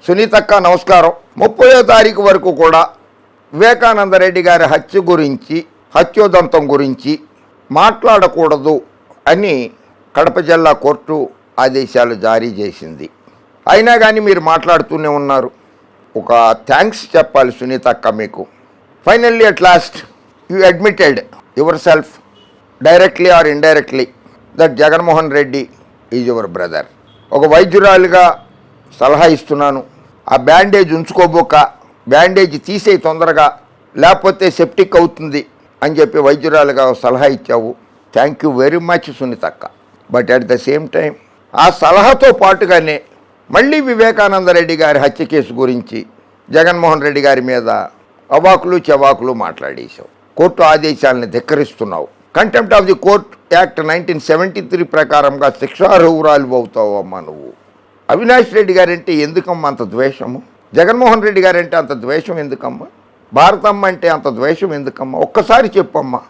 సునీతక్క నమస్కారం. 30వ తారీఖు వరకు కూడా వివేకానందరెడ్డి గారి హత్య గురించి, హత్యోదంతం గురించి మాట్లాడకూడదు అని కడప జిల్లా కోర్టు ఆదేశాలు జారీ చేసింది. అయినా కానీ మీరు మాట్లాడుతూనే ఉన్నారు. ఒక థ్యాంక్స్ చెప్పాలి సునీతక్క మీకు. Finally at last you admitted your self directly or indirectly that Jaganmohan Reddy is your brother. ఒక వైద్యురాలుగా సలహా ఇస్తున్నాను, ఆ బ్యాండేజ్ ఉంచుకోబోక బ్యాండేజ్ తీసేయి తొందరగా, లేకపోతే సెప్టిక్ అవుతుంది అని చెప్పి వైద్యురాలుగా సలహా ఇచ్చావు. థ్యాంక్ యూ వెరీ మచ్ సునీతక్క. But at the same time ఆ సలహాతో పాటుగానే మళ్ళీ వివేకానందరెడ్డి గారి హత్య కేసు గురించి జగన్మోహన్ రెడ్డి గారి మీద అవాకులు చెవాకులు మాట్లాడేశావు. కోర్టు ఆదేశాలను ధిక్కరిస్తున్నావు. Contempt of the court act 1973 ప్రకారంగా శిక్షార్హురాలు అవుతావు అమ్మా నువ్వు. అవినాష్ రెడ్డి గారంటే ఎందుకమ్మా అంత ద్వేషము? జగన్మోహన్ రెడ్డి గారంటే అంత ద్వేషం ఎందుకమ్మా? భారతమ్మ అంటే అంత ద్వేషం ఎందుకమ్మా? ఒక్కసారి చెప్పమ్మా.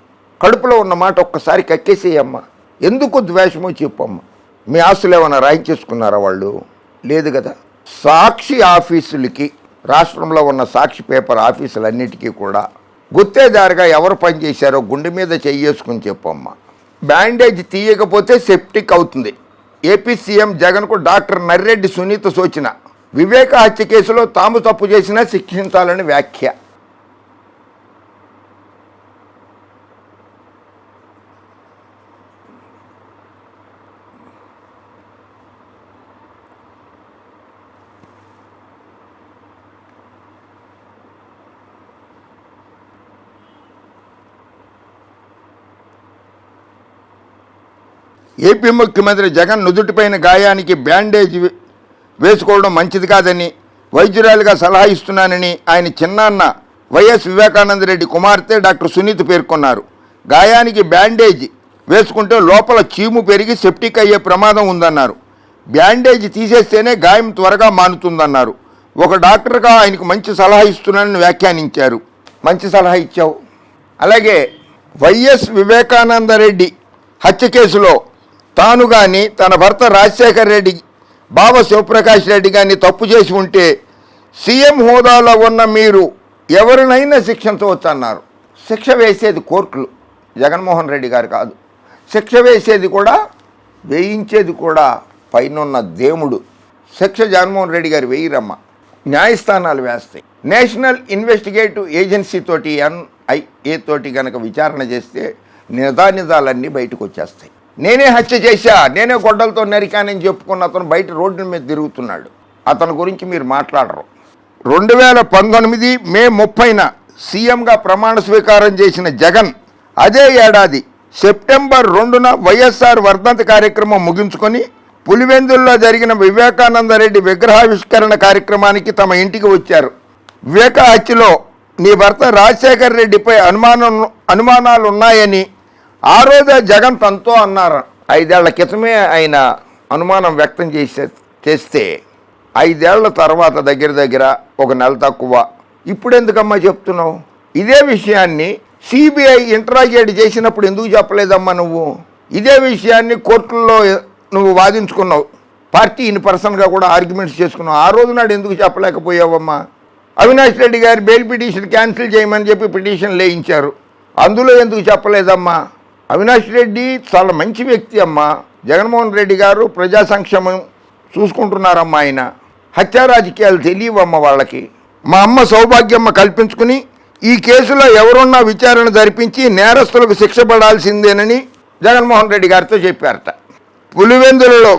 కడుపులో ఉన్న మాట ఒక్కసారి కక్కేసేయమ్మా. ఎందుకు ద్వేషమో చెప్పమ్మా. మీ ఆస్తులు ఏమైనా రాయించేసుకున్నారా వాళ్ళు? లేదు కదా. సాక్షి ఆఫీసులకి, రాష్ట్రంలో ఉన్న సాక్షి పేపర్ ఆఫీసులన్నిటికీ కూడా గుత్తేదారుగా ఎవరు పనిచేశారో గుండె మీద చెయ్యేసుకుని చెప్పమ్మా. బ్యాండేజ్ తీయకపోతే సెప్టిక్ అవుతుంది. ఏపీ సీఎం జగన్కు డాక్టర్ నర్రెడ్డి సునీత సూచన. వివేక హత్య కేసులో తాము తప్పు చేసినా శిక్షించాలని వ్యాఖ్య. ఏపీ ముఖ్యమంత్రి జగన్ నుదుటిపైన గాయానికి బ్యాండేజ్ వేసుకోవడం మంచిది కాదని వైద్యురాలుగా సలహా ఇస్తున్నానని ఆయన చిన్నాన్న వైఎస్ వివేకానందరెడ్డి కుమార్తె డాక్టర్ సునీత పేర్కొన్నారు. గాయానికి బ్యాండేజ్ వేసుకుంటే లోపల చీము పెరిగి సెప్టిక్ అయ్యే ప్రమాదం ఉందన్నారు. బ్యాండేజ్ తీసేస్తేనే గాయం త్వరగా మానుతుందన్నారు. ఒక డాక్టర్గా ఆయనకు మంచి సలహా ఇస్తున్నానని వ్యాఖ్యానించారు. మంచి సలహా ఇచ్చావు. అలాగే వైఎస్ వివేకానందరెడ్డి హత్య కేసులో తాను కానీ తన భర్త రాజశేఖర్ రెడ్డి, బావ శివప్రకాష్ రెడ్డి కానీ తప్పు చేసి ఉంటే సీఎం హోదాలో ఉన్న మీరు ఎవరినైనా శిక్షించవచ్చు అన్నారు. శిక్ష వేసేది కోర్టులు, జగన్మోహన్ రెడ్డి గారు కాదు. శిక్ష వేసేది కూడా, వేయించేది కూడా పైనున్న దేవుడు. శిక్ష జగన్మోహన్ రెడ్డి గారు వేయరమ్మ, న్యాయస్థానాలు వేస్తాయి. నేషనల్ ఇన్వెస్టిగేటివ్ ఏజెన్సీ తోటి, NIA తోటి కనుక విచారణ చేస్తే నిజాలన్నీ బయటకు వచ్చేస్తాయి. నేనే హత్య చేశా, నేనే గొడ్డలతో నరికానని చెప్పుకున్న అతను బయట రోడ్డు మీద తిరుగుతున్నాడు. అతని గురించి మీరు మాట్లాడరు. 2019 మే 30న సీఎంగా ప్రమాణ స్వీకారం చేసిన జగన్ అదే ఏడాది సెప్టెంబర్ 2న వైఎస్ఆర్ వర్ధంతి కార్యక్రమం ముగించుకొని పులివెందుల్లో జరిగిన వివేకానందరెడ్డి విగ్రహావిష్కరణ కార్యక్రమానికి తమ ఇంటికి వచ్చారు. వివేక హత్యలో నీ భర్త రాజశేఖర్ రెడ్డిపై అనుమానాలు ఉన్నాయని ఆ రోజే జగన్ తనతో అన్నారు. 5 ఏళ్ల క్రితమే ఆయన అనుమానం వ్యక్తం చేస్తే 5 ఏళ్ల తర్వాత దగ్గర ఒక నెల తక్కువ. ఇప్పుడు ఎందుకమ్మా చెప్తున్నావు? ఇదే విషయాన్ని సిబిఐ ఇంటరాగేట్ చేసినప్పుడు ఎందుకు చెప్పలేదమ్మా నువ్వు? ఇదే విషయాన్ని కోర్టుల్లో నువ్వు వాదించుకున్నావు. పార్టీ ఇన్ పర్సన్గా కూడా ఆర్గ్యుమెంట్స్ చేసుకున్నావు. ఆ రోజు నాడు ఎందుకు చెప్పలేకపోయావమ్మా? అవినాష్ రెడ్డి గారి బెయిల్ పిటిషన్ క్యాన్సిల్ చేయమని చెప్పి పిటిషన్ వేయించారు. అందులో ఎందుకు చెప్పలేదమ్మా? అవినాష్ రెడ్డి చాలా మంచి వ్యక్తి అమ్మా. జగన్మోహన్ రెడ్డి గారు ప్రజా సంక్షేమం చూసుకుంటున్నారమ్మా. ఆయన హత్యా రాజకీయాలు తెలియవమ్మ వాళ్ళకి. మా అమ్మ సౌభాగ్యమ్మ కల్పించుకుని ఈ కేసులో ఎవరున్నా విచారణ జరిపించి నేరస్తులకు శిక్ష పడాల్సిందేనని జగన్మోహన్ రెడ్డి గారితో చెప్పారట. పులివెందులలో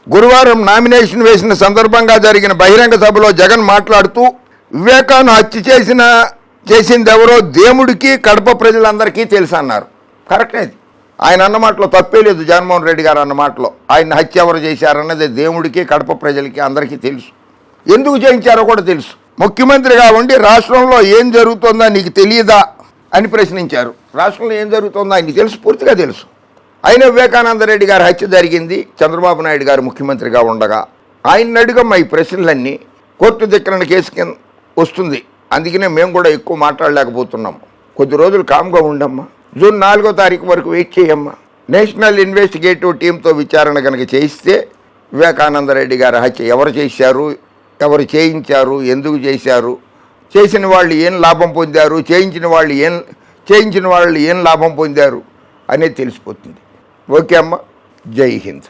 గురువారం నామినేషన్ వేసిన సందర్భంగా జరిగిన బహిరంగ సభలో జగన్ మాట్లాడుతూ వివేకాను హత్య చేసింది ఎవరో దేవుడికి, కడప ప్రజలందరికీ తెలుసు అన్నారు. కరెక్ట్. అది ఆయన అన్న మాటలో తప్పే లేదు. జగన్మోహన్ రెడ్డి గారు అన్న మాటలో ఆయన హత్య ఎవరు చేశారన్నది దేవుడికి, కడప ప్రజలకి అందరికీ తెలుసు. ఎందుకు చేయించారో కూడా తెలుసు. ముఖ్యమంత్రిగా ఉండి రాష్ట్రంలో ఏం జరుగుతుందో నీకు తెలియదా అని ప్రశ్నించారు. రాష్ట్రంలో ఏం జరుగుతుందో ఆయనకి తెలుసు, పూర్తిగా తెలుసు. అయినా వివేకానందరెడ్డి గారి హత్య జరిగింది చంద్రబాబు నాయుడు గారు ముఖ్యమంత్రిగా ఉండగా. ఆయన అడుగమ్మా ఈ ప్రశ్నలన్నీ. కోర్టు ధిక్కరణ కేసు కింద వస్తుంది. అందుకనే మేము కూడా ఎక్కువ మాట్లాడలేకపోతున్నాము. కొద్ది రోజులు కామ్గా ఉండమ్మా. జూన్ 4వ తారీఖు వరకు వెయిట్ చేయమ్మా. నేషనల్ ఇన్వెస్టిగేటివ్ టీంతో విచారణ కనుక చేయిస్తే వివేకానందరెడ్డి గారి హత్య ఎవరు చేశారు, ఎవరు చేయించారు, ఎందుకు చేశారు, చేసిన వాళ్ళు ఏం లాభం పొందారు, చేయించిన వాళ్ళు ఏం లాభం పొందారు అనేది తెలిసిపోతుంది. ఓకే అమ్మ, జై హింద్.